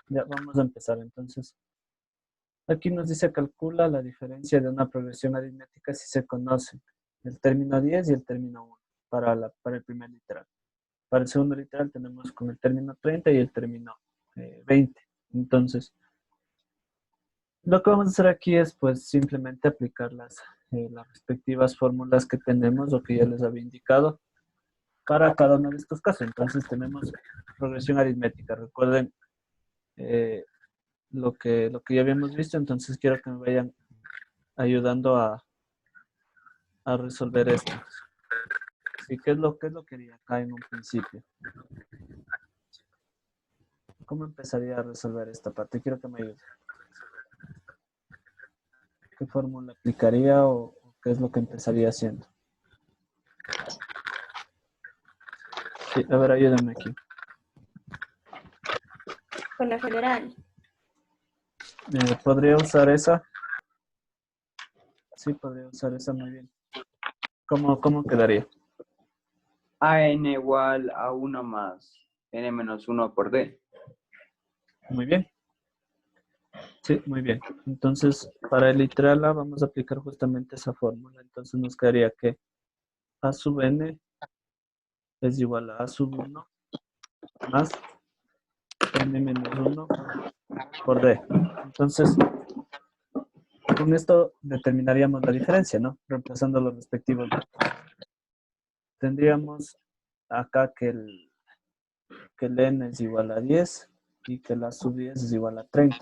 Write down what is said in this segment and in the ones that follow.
Ya vamos a empezar entonces. Aquí nos dice calcula la diferencia de una progresión aritmética si se conocen el término 10 y el término 1 para el primer literal. Para el segundo literal tenemos con el término 30 y el término 20. Entonces, lo que vamos a hacer aquí es pues simplemente aplicar las respectivas fórmulas que tenemos o que ya les había indicado para cada uno de estos casos. Entonces tenemos progresión aritmética. Recuerden lo que ya habíamos visto, entonces quiero que me vayan ayudando a resolver esto. ¿Y qué es lo que haría acá en un principio? ¿Cómo empezaría a resolver esta parte? Quiero que me ayude. ¿Qué fórmula aplicaría o qué es lo que empezaría haciendo? Sí, a ver, ayúdame aquí. Con la general. ¿Podría usar esa? Sí, podría usar esa muy bien. ¿Cómo quedaría? AN igual a 1 más N menos 1 por D. Muy bien. Sí, muy bien. Entonces, para el literal A vamos a aplicar justamente esa fórmula. Entonces nos quedaría que A sub N es igual a sub 1 más N menos 1 por D. Entonces, con esto determinaríamos la diferencia, ¿no? Reemplazando los respectivos datos. Tendríamos acá que el N es igual a 10 y que la sub 10 es igual a 30.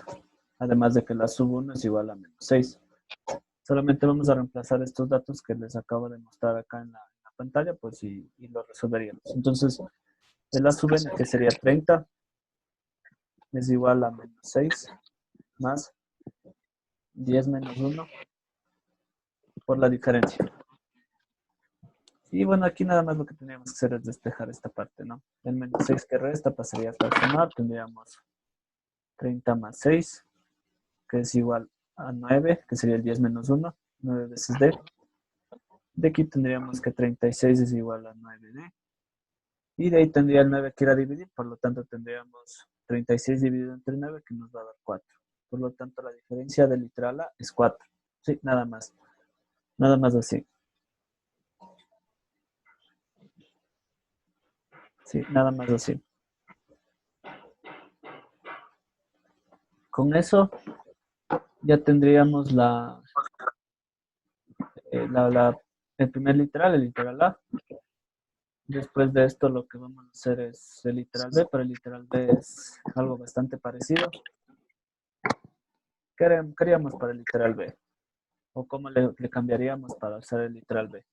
Además de que la sub 1 es igual a menos 6. Solamente vamos a reemplazar estos datos que les acabo de mostrar acá en la pantalla, pues y lo resolveríamos. Entonces, el A sub N, que sería 30, es igual a menos 6 más 10 menos 1 por la diferencia. Y bueno, aquí nada más lo que tendríamos que hacer es despejar esta parte, ¿no? El menos 6 que resta pasaría hasta el sumar, tendríamos 30 más 6, que es igual a 9, que sería el 10 menos 1, 9 veces D. De aquí tendríamos que 36 es igual a 9D. Y de ahí tendría el 9 que ir a dividir, por lo tanto tendríamos 36 dividido entre 9 que nos va a dar 4. Por lo tanto la diferencia del literal A es 4. Sí, nada más. Nada más así. Sí, nada más así. Con eso ya tendríamos el primer literal, el literal A. Después de esto lo que vamos a hacer es el literal B, pero el literal B es algo bastante parecido. ¿Qué haríamos para el literal B? ¿O cómo le cambiaríamos para hacer el literal B?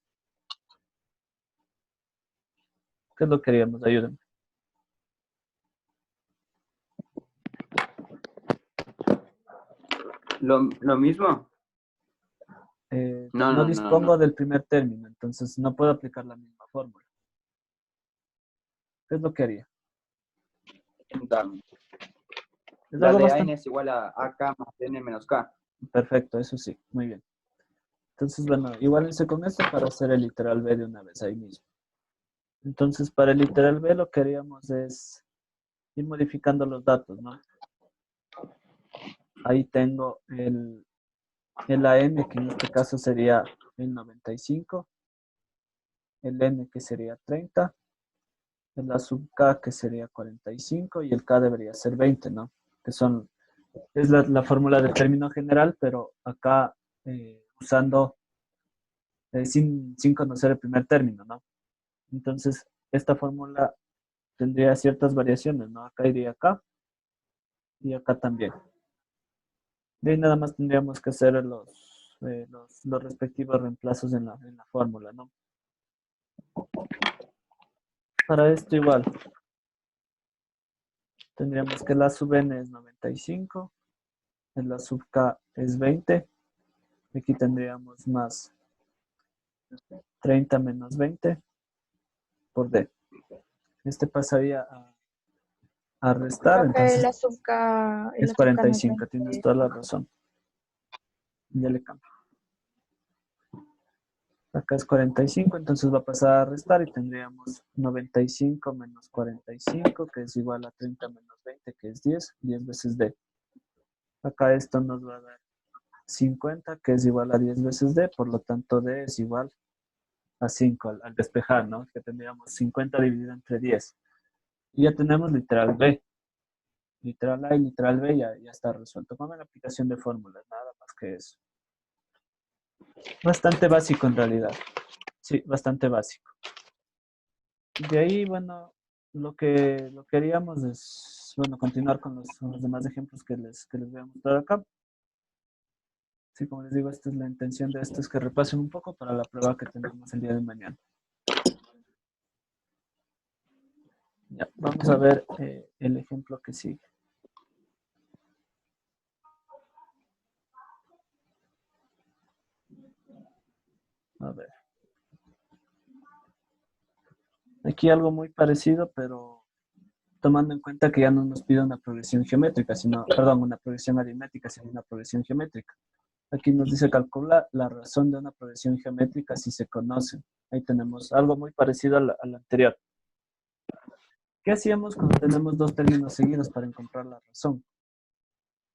¿Qué es lo que haríamos? Ayúdenme. ¿Lo mismo? No dispongo del primer término, entonces no puedo aplicar la misma fórmula. ¿Qué es lo que haría? Es La algo de bastante... AN es igual a AK más N menos K. Perfecto, eso sí, muy bien. Entonces, bueno, igualense con esto para hacer el literal B de una vez ahí mismo. Entonces, para el literal B lo que haríamos es ir modificando los datos, ¿no? Ahí tengo el AM, que en este caso sería el 95, el N, que sería 30, el A sub K, que sería 45, y el K debería ser 20, ¿no? Que es la fórmula del término general, pero acá usando, sin conocer el primer término, ¿no? Entonces, esta fórmula tendría ciertas variaciones, ¿no? Acá iría acá y acá también. De ahí nada más tendríamos que hacer los respectivos reemplazos en la fórmula, ¿no? Para esto igual, tendríamos que la sub n es 95, la sub k es 20, aquí tendríamos más 30 menos 20 por d. Este pasaría a restar, Creo que entonces la azúcar, el es azúcar no es 45, 20. tienes toda la razón. Ya le cambio. Acá es 45, entonces va a pasar a restar y tendríamos 95 menos 45, que es igual a 30 menos 20, que es 10, 10 veces D. Acá esto nos va a dar 50, que es igual a 10 veces D, por lo tanto D es igual a 5 al despejar, ¿no? Que tendríamos 50 dividido entre 10. Y ya tenemos literal B. Literal A y literal B ya está resuelto. Con la aplicación de fórmulas, nada más que eso. Bastante básico en realidad. Sí, bastante básico. De ahí, bueno, lo que haríamos es, bueno, continuar con los demás ejemplos que les voy a mostrar acá. Sí, como les digo, esta es la intención de esto, es que repasen un poco para la prueba que tenemos el día de mañana. Ya, vamos a ver el ejemplo que sigue. A ver. Aquí algo muy parecido, pero tomando en cuenta que ya no nos pide una progresión geométrica, sino, perdón, una progresión aritmética, sino una progresión geométrica. Aquí nos dice calcular la razón de una progresión geométrica si se conoce. Ahí tenemos algo muy parecido al anterior. ¿Qué hacíamos cuando tenemos dos términos seguidos para encontrar la razón?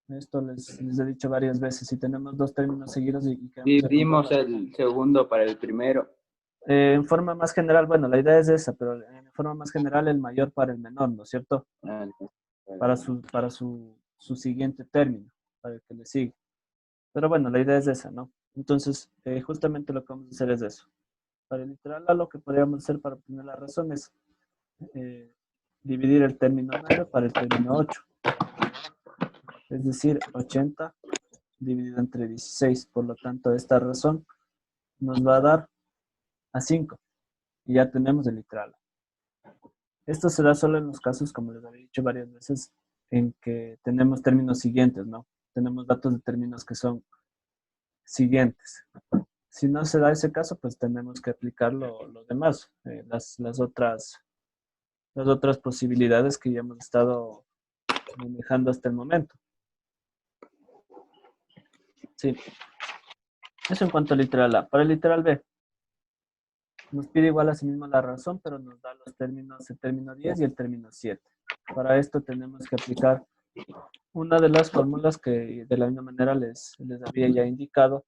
Esto les he dicho varias veces. Si tenemos dos términos seguidos y queremos Dividimos encontrar el segundo para el primero. en forma más general, bueno, la idea es esa, pero en forma más general el mayor para el menor, ¿no es cierto? Ah, Para su siguiente término, para el que le sigue. Pero bueno, la idea es esa, ¿no? Entonces, justamente lo que vamos a hacer es eso. Para el literal A, lo que podríamos hacer para obtener la razón es dividir el término 9 para el término 8. Es decir, 80 dividido entre 16. Por lo tanto, esta razón nos va a dar a 5. Y ya tenemos el literal A. Esto se da solo en los casos, como les había dicho varias veces, en que tenemos términos siguientes, ¿no? Tenemos datos de términos que son siguientes. Si no se da ese caso, pues tenemos que aplicar lo demás, las otras posibilidades que ya hemos estado manejando hasta el momento. Sí. Eso en cuanto al literal A. Para el literal B, nos pide igual a sí mismo la razón, pero nos da los términos, el término 10 y el término 7. Para esto tenemos que aplicar una de las fórmulas que de la misma manera les había ya indicado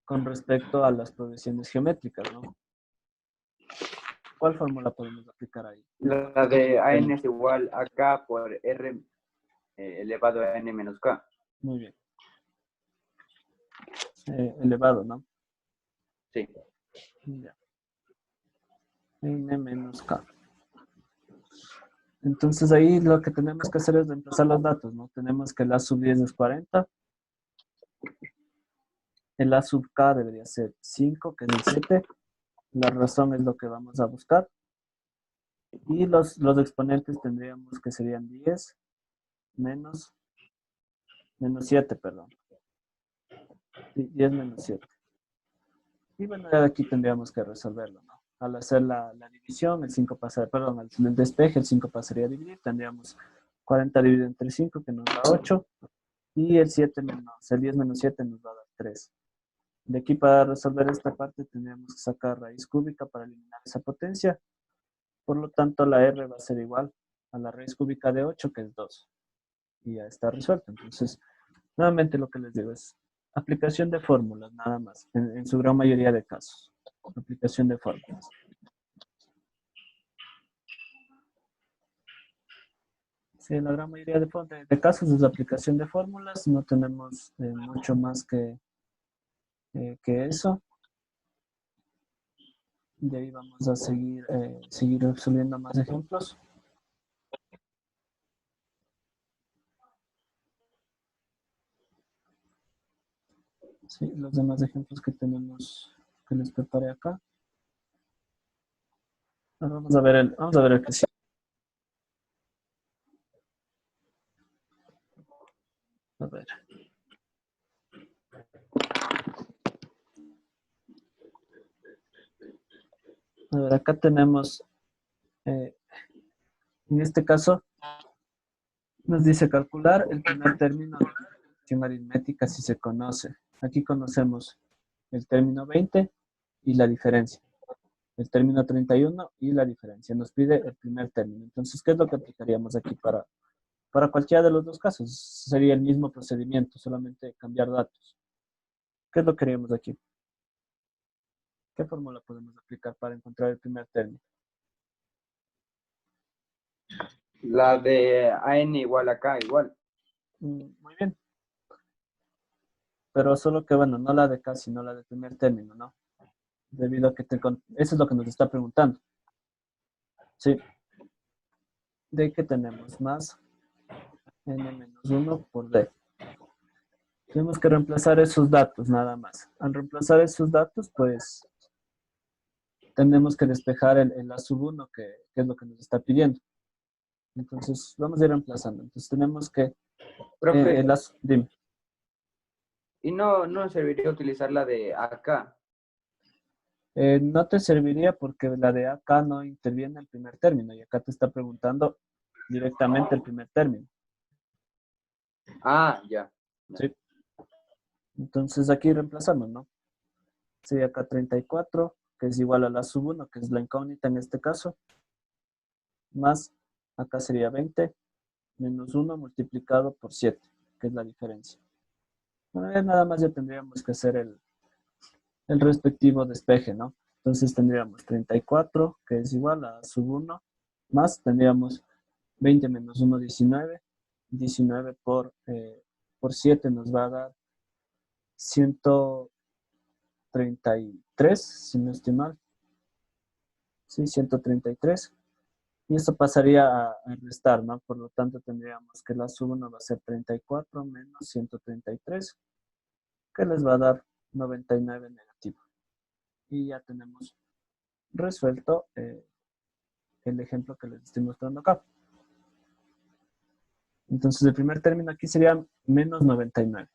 con respecto a las progresiones geométricas, ¿no? ¿Cuál fórmula podemos aplicar ahí? La de AN es igual a K por R elevado a N menos K. Muy bien. Elevado, ¿no? Sí. Ya. N menos K. Entonces ahí lo que tenemos que hacer es reemplazar los datos, ¿no? Tenemos que el A sub 10 es 40. El A sub K debería ser 5, que es el 7. La razón es lo que vamos a buscar. Y los exponentes tendríamos que serían 10 menos 7, perdón. Sí, 10 menos 7. Y bueno, ya de aquí tendríamos que resolverlo, ¿no? Al hacer la división, el 5 pasaría, perdón, el despeje, el 5 pasaría a dividir, tendríamos 40 dividido entre 5, que nos da 8, y el 7 menos, el 10 menos 7 nos va a dar 3. De aquí para resolver esta parte tendríamos que sacar raíz cúbica para eliminar esa potencia. Por lo tanto, la R va a ser igual a la raíz cúbica de 8, que es 2. Y ya está resuelto. Entonces, nuevamente lo que les digo es aplicación de fórmulas, nada más, en su gran mayoría de casos. Aplicación de fórmulas. Sí, en la gran mayoría de casos es aplicación de fórmulas, no tenemos mucho más que eso. De ahí vamos a seguir resolviendo más ejemplos. Sí, los demás ejemplos que tenemos, que les preparé acá. Ahora vamos a ver el que sigue. A ver. A ver, acá tenemos, en este caso, nos dice calcular el primer término de la función aritmética si se conoce. Aquí conocemos el término 20 y la diferencia. El término 31 y la diferencia. Nos pide el primer término. Entonces, ¿qué es lo que aplicaríamos aquí para cualquiera de los dos casos? Sería el mismo procedimiento, solamente cambiar datos. ¿Qué es lo que haríamos aquí? ¿Qué fórmula podemos aplicar para encontrar el primer término? La de AN igual a K igual. Muy bien. Pero solo que, bueno, no la de K, sino la del primer término, ¿no? Debido a que eso es lo que nos está preguntando. Sí. De que tenemos más n-1 por d. Tenemos que reemplazar esos datos, nada más. Al reemplazar esos datos, pues, tenemos que despejar el A sub 1, que es lo que nos está pidiendo. Entonces, vamos a ir reemplazando. Entonces, tenemos que... Profe, dime. ¿y no serviría utilizar la de acá? No te serviría porque la de acá no interviene el primer término y acá te está preguntando directamente el primer término. Ah, ya. ¿Sí? Entonces, aquí reemplazamos, ¿no? Sería acá 34, que es igual a la sub 1, que es la incógnita en este caso, más acá sería 20 menos 1 multiplicado por 7, que es la diferencia. Bueno, ya nada más ya tendríamos que hacer el respectivo despeje, ¿no? Entonces tendríamos 34, que es igual a sub 1, más tendríamos 20 menos 1, 19. 19 por 7 nos va a dar 133, si no estoy mal. Sí, 133. Y esto pasaría a restar, ¿no? Por lo tanto, tendríamos que la sub 1 va a ser 34 menos 133, que les va a dar 99 negativo. Y ya tenemos resuelto el ejemplo que les estoy mostrando acá. Entonces, el primer término aquí sería menos 99.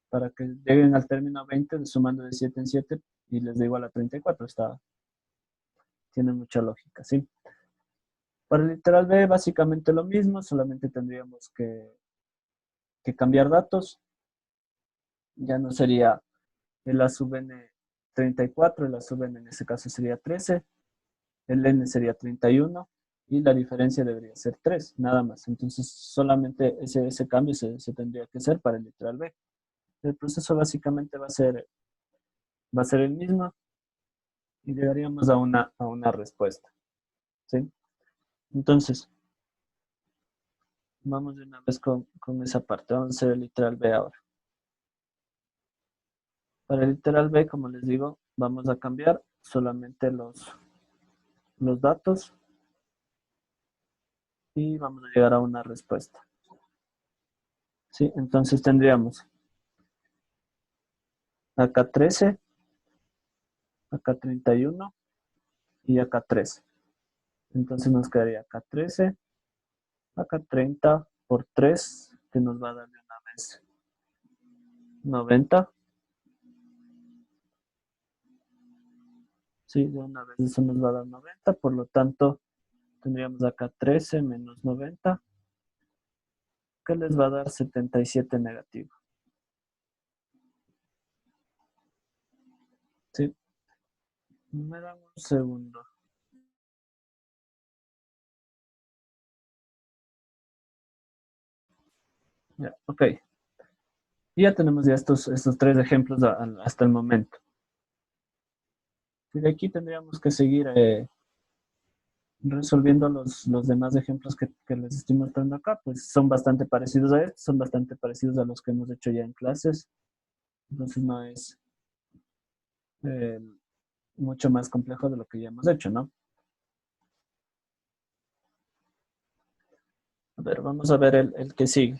Para que lleguen al término 20 sumando de 7 en 7 y les da igual a 34. Tiene mucha lógica, ¿sí? Para el literal B, básicamente lo mismo, solamente tendríamos que cambiar datos. Ya no sería el A sub n 34, el A sub n en ese caso sería 13, el n sería 31 y la diferencia debería ser 3, nada más. Entonces solamente ese cambio se tendría que hacer para el literal B. El proceso básicamente va a ser el mismo y llegaríamos a una respuesta, ¿sí? Entonces, vamos de una vez con esa parte. Vamos a hacer el literal B ahora. Para el literal B, como les digo, vamos a cambiar solamente los datos y vamos a llegar a una respuesta. ¿Sí? Entonces tendríamos acá 13, acá 31 y acá 13. Entonces nos quedaría acá 13, acá 30 por 3, que nos va a dar de una vez 90. Sí, de una vez eso nos va a dar 90, por lo tanto tendríamos acá 13 menos 90, que les va a dar 77 negativo. ¿Sí? Me dan un segundo. Ya, ok. Y ya tenemos ya estos tres ejemplos hasta el momento. Y de aquí tendríamos que seguir resolviendo los demás ejemplos que les estoy mostrando acá. Pues son bastante parecidos a estos, son bastante parecidos a los que hemos hecho ya en clases. Entonces no es eh, mucho más complejo de lo que ya hemos hecho, ¿no? A ver, vamos a ver el que sigue.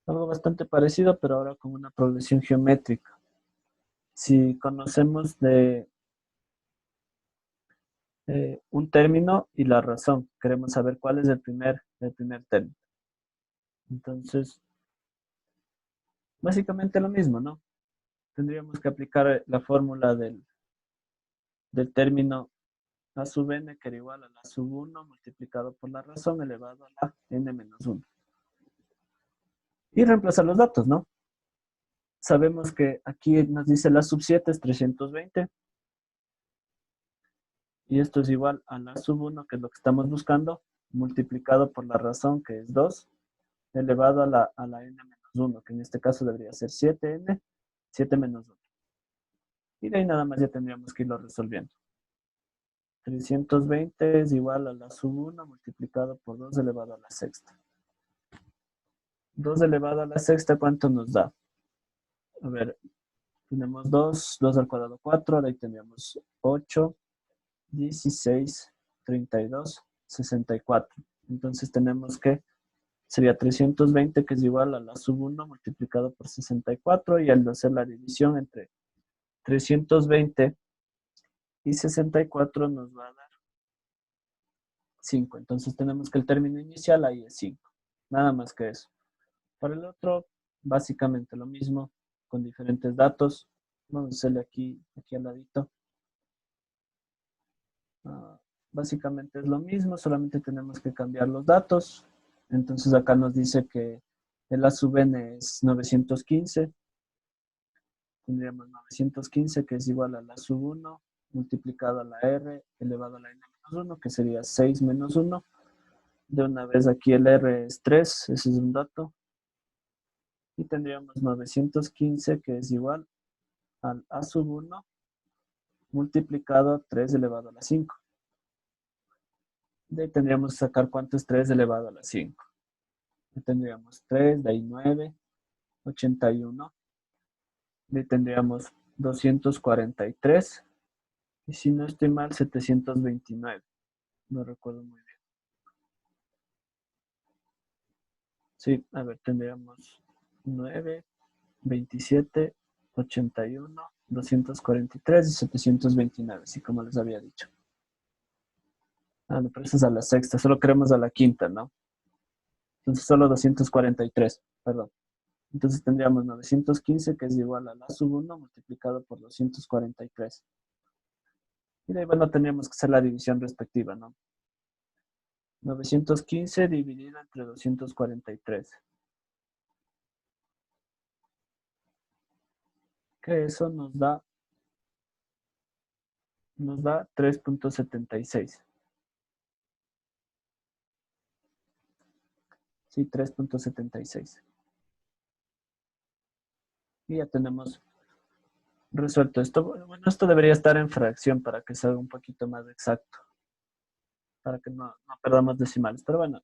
Algo bastante parecido, pero ahora con una progresión geométrica. Si conocemos de un término y la razón, queremos saber cuál es el primer término. Entonces, básicamente lo mismo, ¿no? Tendríamos que aplicar la fórmula del término a sub n, que era igual a la sub 1 multiplicado por la razón elevado a la n menos 1. Y reemplazar los datos, ¿no? Sabemos que aquí nos dice la sub 7 es 320. Y esto es igual a la sub 1, que es lo que estamos buscando, multiplicado por la razón, que es 2, elevado a la n menos 1, que en este caso debería ser 7n, 7 menos 1. Y de ahí nada más ya tendríamos que irlo resolviendo. 320 es igual a la sub 1 multiplicado por 2 elevado a la sexta. 2 elevado a la sexta, ¿cuánto nos da? A ver, tenemos 2 al cuadrado 4, ahora ahí tendríamos 8, 16, 32, 64. Entonces tenemos que sería 320, que es igual a la sub 1 multiplicado por 64, y al hacer la división entre 320 y 64 nos va a dar 5. Entonces tenemos que el término inicial ahí es 5. Nada más que eso. Para el otro, básicamente lo mismo, con diferentes datos. Vamos a hacerle aquí al ladito. Básicamente es lo mismo, solamente tenemos que cambiar los datos. Entonces acá nos dice que el A sub n es 915. Tendríamos 915, que es igual a la sub 1 multiplicado a la r elevado a la n menos 1, que sería 6 menos 1. De una vez aquí el r es 3, ese es un dato. Y tendríamos 915, que es igual al A sub 1 multiplicado a 3 elevado a la 5. De ahí tendríamos que sacar cuánto es 3 elevado a la 5. Tendríamos 3, de ahí 9, 81. De ahí tendríamos 243. Y si no estoy mal, 729. No recuerdo muy bien. Sí, a ver, tendríamos 9, 27, 81, 243 y 729, así como les había dicho. No, pero esa es a la sexta, solo queremos a la quinta, ¿no? Entonces solo 243, perdón. Entonces tendríamos 915, que es igual a la sub 1 multiplicado por 243. Y de ahí, bueno, tendríamos que hacer la división respectiva, ¿no? 915 dividido entre 243. Que eso nos da 3.76. Sí, 3.76. Y ya tenemos resuelto esto. Bueno, esto debería estar en fracción para que salga un poquito más exacto. Para que no perdamos decimales. Pero bueno,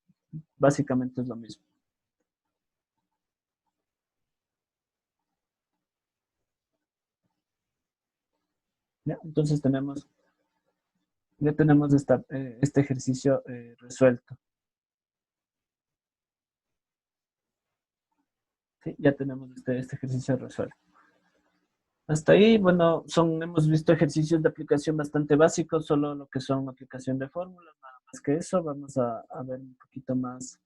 básicamente es lo mismo. ¿Ya? Entonces ya tenemos este ejercicio resuelto. ¿Sí? Ya tenemos este ejercicio resuelto. Hasta ahí, bueno, hemos visto ejercicios de aplicación bastante básicos, solo lo que son aplicación de fórmulas, nada más que eso. Vamos a ver un poquito más,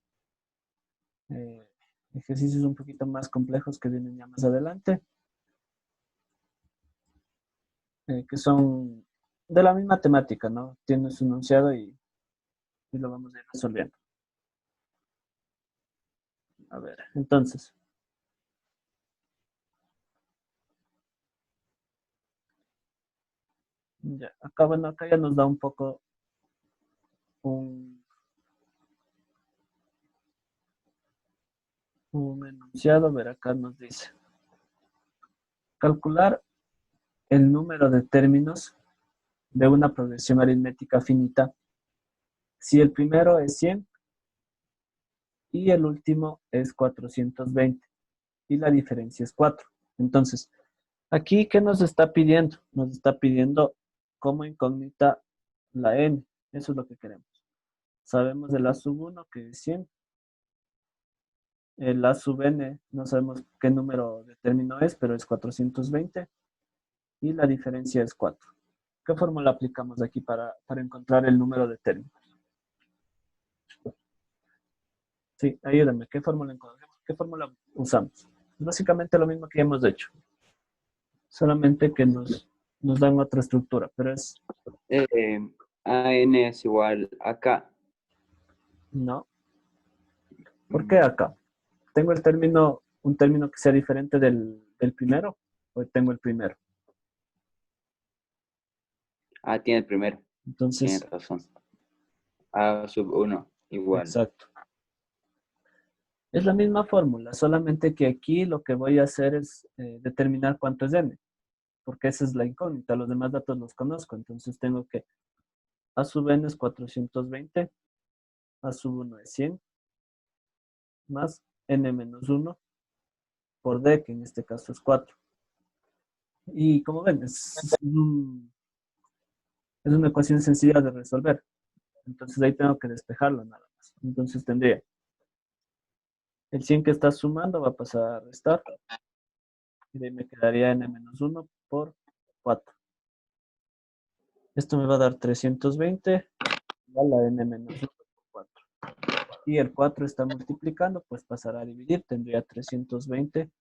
ejercicios un poquito más complejos que vienen ya más adelante, que son de la misma temática, ¿no? Tienes su enunciado y lo vamos a ir resolviendo. A ver, entonces. Ya, acá, bueno, acá ya nos da un poco un enunciado. A ver, acá nos dice calcular el número de términos de una progresión aritmética finita si el primero es 100 y el último es 420 y la diferencia es 4. Entonces, aquí, ¿qué nos está pidiendo? Nos está pidiendo como incógnita la n. Eso es lo que queremos. Sabemos de la sub 1 que es 100. El A sub n, no sabemos qué número de término es, pero es 420. Y la diferencia es 4. ¿Qué fórmula aplicamos aquí para encontrar el número de términos? Sí, ayúdame. ¿Qué fórmula encontramos? ¿Qué fórmula usamos? Básicamente lo mismo que ya hemos hecho. Solamente que nos dan otra estructura, pero es... AN es igual a K. No. ¿Por qué acá? ¿Tengo un término que sea diferente del primero? ¿O tengo el primero? Tiene el primero. Entonces, Tienes razón. A sub 1 igual. exacto. Es la misma fórmula, solamente que aquí lo que voy a hacer es determinar cuánto es n, porque esa es la incógnita. Los demás datos los conozco, entonces tengo que a sub n es 420, a sub 1 es 100, más n menos 1 por d, que en este caso es 4. Y como ven, es una ecuación sencilla de resolver. Entonces ahí tengo que despejarlo nada más. Entonces tendría el 100 que está sumando va a pasar a restar. Y de ahí me quedaría n menos 1 por 4. Esto me va a dar 320 igual a n menos 1 por 4. Y el 4 está multiplicando, pues pasará a dividir. Tendría 320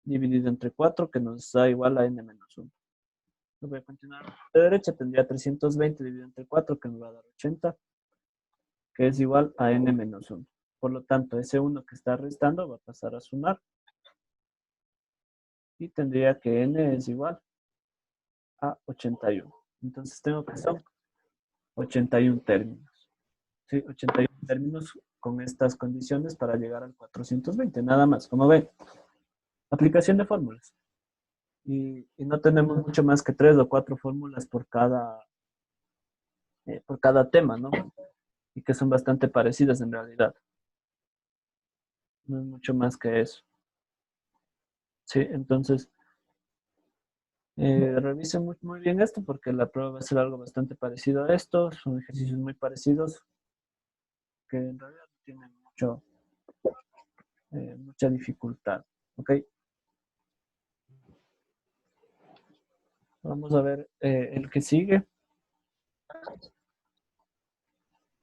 dividido entre 4, que nos da igual a n menos 1. Lo voy a continuar. De derecha tendría 320 dividido entre 4, que me va a dar 80, que es igual a n menos 1. Por lo tanto, ese 1 que está restando va a pasar a sumar. Y tendría que n es igual a 81. Entonces tengo que son 81 términos. ¿Sí? 81 términos con estas condiciones para llegar al 420. Nada más. Como ven, aplicación de fórmulas. Y no tenemos mucho más que 3 o 4 fórmulas por cada tema, ¿no? Y que son bastante parecidas en realidad. No es mucho más que eso. Sí, entonces, revisen muy bien esto porque la prueba va a ser algo bastante parecido a esto. Son ejercicios muy parecidos que en realidad no tienen mucha dificultad. ¿Ok? Vamos a ver el que sigue.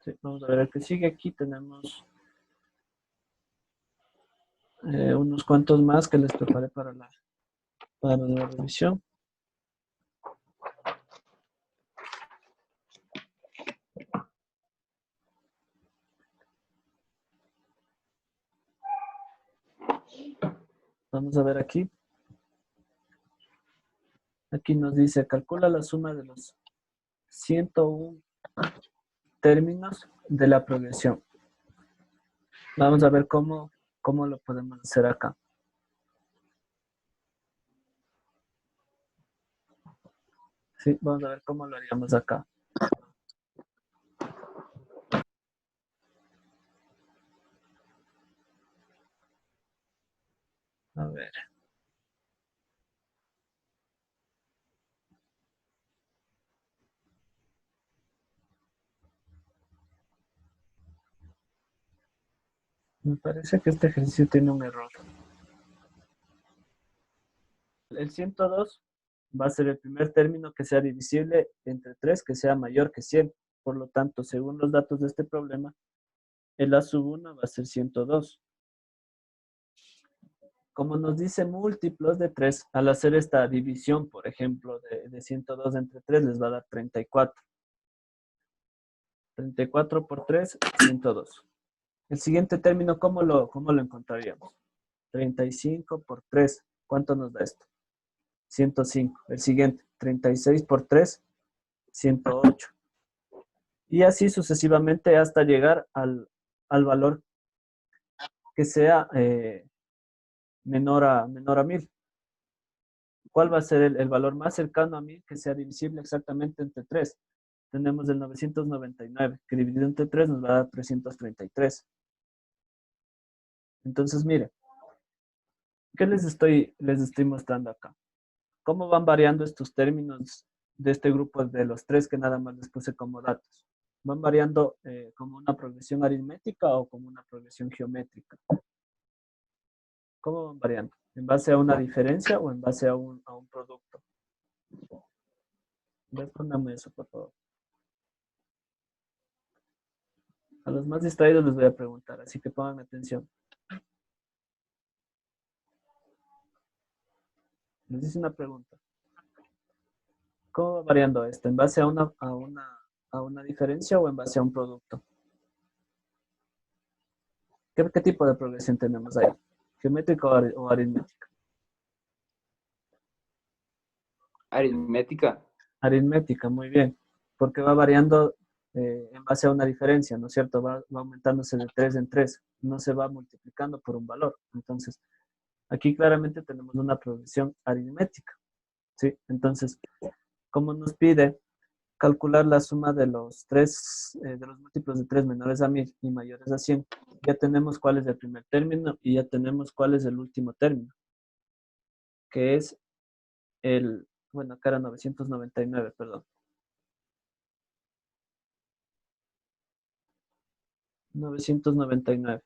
Sí, vamos a ver el que sigue. Aquí tenemos unos cuantos más que les preparé para la revisión. Vamos a ver aquí. Aquí nos dice, calcula la suma de los 101 términos de la progresión. Vamos a ver cómo lo podemos hacer acá. Sí, vamos a ver cómo lo haríamos acá. A ver. Me parece que este ejercicio tiene un error. El 102 va a ser el primer término que sea divisible entre 3 que sea mayor que 100. Por lo tanto, según los datos de este problema, el A sub 1 va a ser 102. Como nos dice múltiplos de 3, al hacer esta división, por ejemplo, de 102 entre 3, les va a dar 34. 34 por 3, 102. El siguiente término, ¿cómo lo encontraríamos? 35 por 3, ¿cuánto nos da esto? 105. El siguiente, 36 por 3, 108. Y así sucesivamente hasta llegar al valor que sea menor a 1000. ¿Cuál va a ser el valor más cercano a 1000 que sea divisible exactamente entre 3? Tenemos el 999, que dividido entre 3 nos va a dar 333. Entonces, mire, ¿qué les estoy mostrando acá? ¿Cómo van variando estos términos de este grupo de los 3 que nada más les puse como datos? ¿Van variando como una progresión aritmética o como una progresión geométrica? ¿Cómo van variando? ¿En base a una diferencia o en base a un producto? Respóndame eso, por favor. A los más distraídos les voy a preguntar, así que pongan atención. Les hice una pregunta. ¿Cómo va variando esto? ¿En base a a una diferencia o en base a un producto. ¿Qué tipo de progresión tenemos ahí? ¿Geométrica o aritmética? Aritmética. Aritmética, muy bien. Porque va variando en base a una diferencia, ¿no es cierto? Va aumentándose de 3 en 3. No se va multiplicando por un valor. Entonces, aquí claramente tenemos una progresión aritmética, ¿sí? Entonces, como nos pide calcular la suma de los de los múltiplos de 3 menores a 1000 y mayores a 100, ya tenemos cuál es el primer término y ya tenemos cuál es el último término, que es bueno, acá era 999, perdón. 999.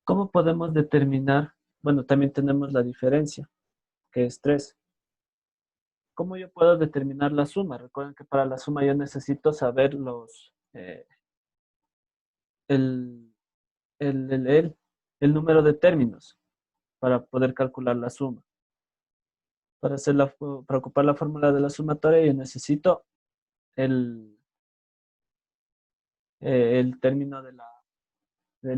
¿Cómo podemos determinar? Bueno, también tenemos la diferencia, que es 3. ¿Cómo yo puedo determinar la suma? Recuerden que para la suma yo necesito saber el, el número de términos para poder calcular la suma. Para ocupar la fórmula de la sumatoria yo necesito el, el término del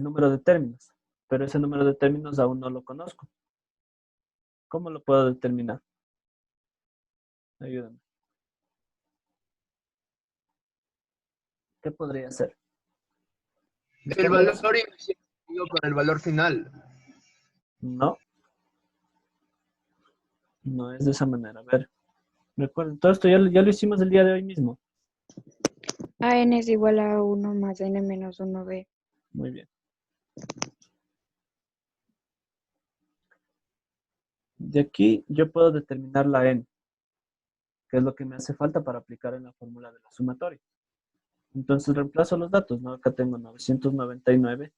número de términos, pero ese número de términos aún no lo conozco. ¿Cómo lo puedo determinar? Ayúdame. ¿Qué podría ser? El valor inicial con el valor final. No, no es de esa manera. A ver, recuerden, todo esto ya lo hicimos el día de hoy mismo. AN es igual a 1 más N menos 1B. Muy bien. De aquí yo puedo determinar la n, que es lo que me hace falta para aplicar en la fórmula de la sumatoria. Entonces reemplazo los datos, ¿no? Acá tengo 999,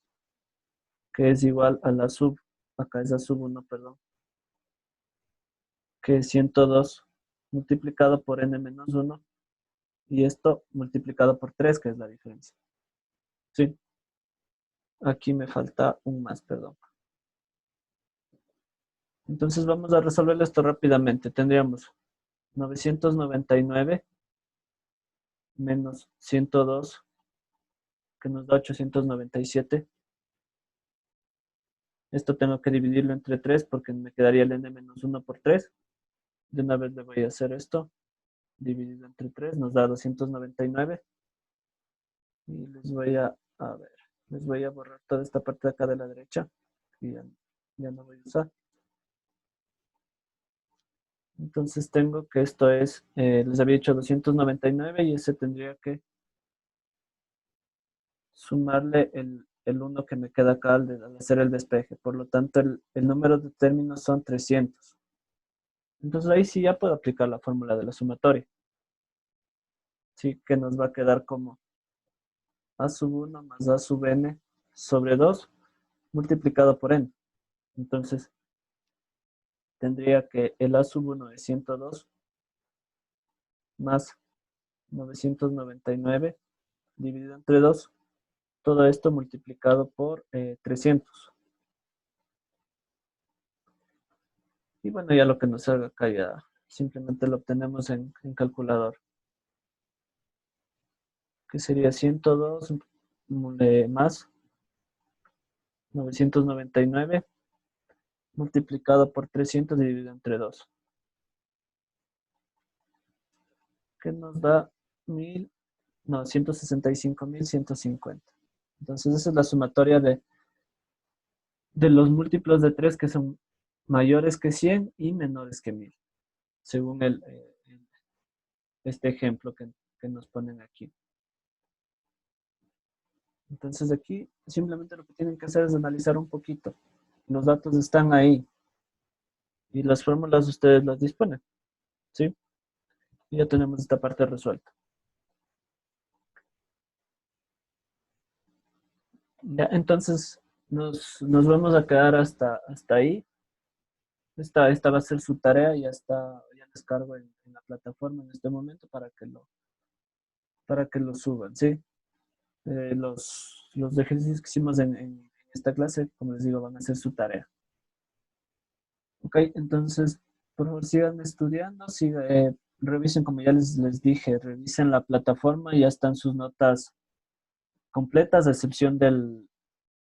que es igual a la sub, acá es la sub 1, perdón, que es 102 multiplicado por n menos 1, y esto multiplicado por 3, que es la diferencia. ¿Sí? Aquí me falta un más, perdón. Entonces vamos a resolver esto rápidamente. Tendríamos 999 menos 102, que nos da 897. Esto tengo que dividirlo entre 3 porque me quedaría el n menos 1 por 3. De una vez le voy a hacer esto. Dividido entre 3 nos da 299. Y les voy les voy a borrar toda esta parte de acá de la derecha. Y ya no voy a usar. Entonces tengo que esto es, les había dicho 299 y ese tendría que sumarle el 1 que me queda acá al hacer el despeje. Por lo tanto, el número de términos son 300. Entonces ahí sí ya puedo aplicar la fórmula de la sumatoria. Sí, que nos va a quedar como a sub 1 más a sub n sobre 2 multiplicado por n. Entonces, tendría que el a sub 1 es 102 más 999 dividido entre 2. Todo esto multiplicado por 300. Y bueno, ya lo que nos salga acá ya simplemente lo obtenemos en calculador. Que sería 102 más 999 multiplicado por 300 dividido entre 2. Que nos da 165.150. Entonces esa es la sumatoria de los múltiplos de 3 que son mayores que 100 y menores que 1000, según este ejemplo que nos ponen aquí. Entonces aquí simplemente lo que tienen que hacer es analizar un poquito. Los datos están ahí y las fórmulas ustedes las disponen, ¿sí? Y ya tenemos esta parte resuelta. Ya, entonces nos vamos a quedar hasta ahí. Esta va a ser su tarea, ya descargo en la plataforma en este momento para que lo suban, ¿sí? Los ejercicios que hicimos en esta clase, como les digo, van a ser su tarea. Ok, entonces, por favor, sigan estudiando, revisen, como ya les dije, revisen la plataforma, ya están sus notas completas, a excepción del